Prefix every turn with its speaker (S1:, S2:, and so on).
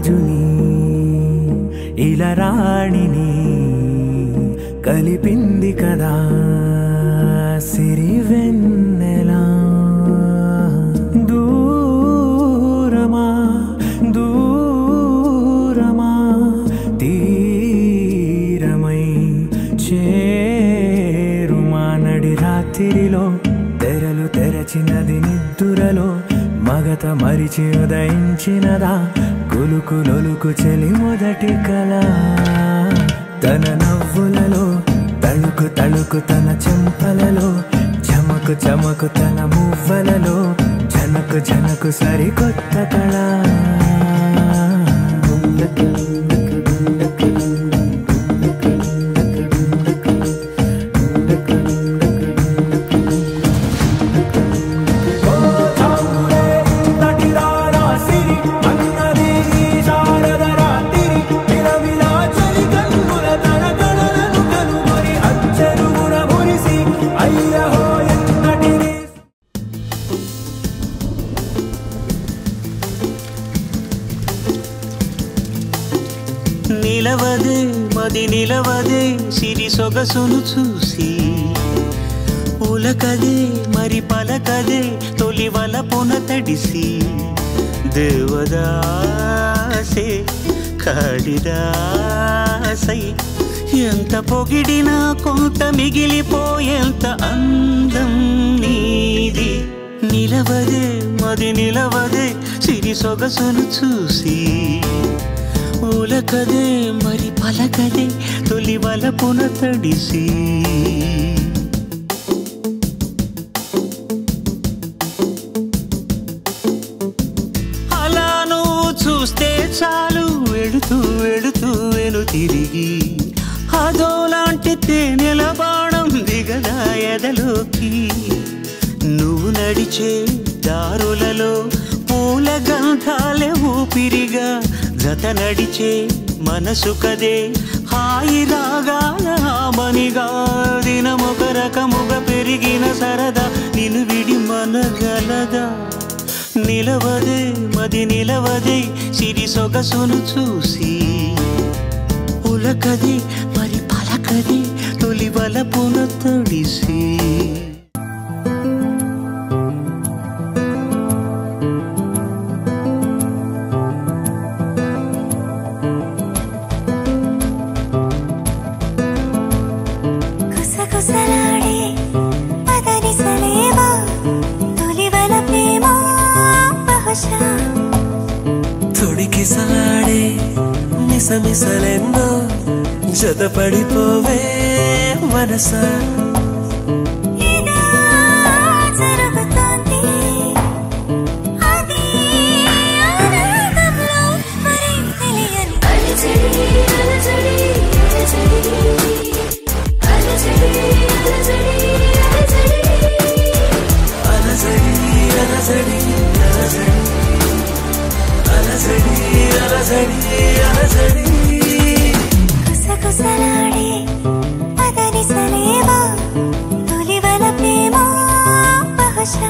S1: రాజుని ఇలా రాణిని కలిపింది కదా సిరివెన్నెలా దూరమా దూరమా తీరమై చేరుమా నడి రాత్రిలో తెరలు తెరచినది నిద్దురలో మగత మరిచి ఉదయించినదా కులుకులొలుకు చెలి మొదటి కళ తన నవ్వులలో తళుకు తళుకు తన చెంపలలో చమకు చమకు తన మువ్వలలో జనకు జనకు సరికొత్త కళ
S2: నిలవదే మది నిలవదే సిరి సొగసును చూసి ఉలకదే మరి పలకదే తొలి వలపున తడిసి దేవదాసే కాళిదాసై ఎంత పొగిడినా కొంత మిగిలిపోయేంత అందం నీది నిలవదే మది నిలవదే సిరి సొగసును చూసి ఉలకదే మరి పలకదే తొలి వలపున తడిసి అలా నువ్వు చూస్తే చాలు వెళుతూ వెళుతూ వెను తిరిగి అదోలాంటి తేనెల బాణం దిగదా ఎదలోకి నువ్వు నడిచే దారులలో పూల గంధాలే ఊపిరిగా జత నడిచే మనసు కదే హాయి రాగాల మనిగా దినమొక రకముగా పెరిగిన సరదా నిన్ను విడి మనగలదా నిలవదే మది నిలవదే సిరి సొగసును చూసి ఉలకదే మరి పలకదే తొలి వలపున తడిసి
S1: తొడికిసలాడే మిసమిసలెన్నో జతపడిపోవే మనసా
S3: కుసకుసలాడే పదని సలేవా తొలి వల ప్రేమ బహుశా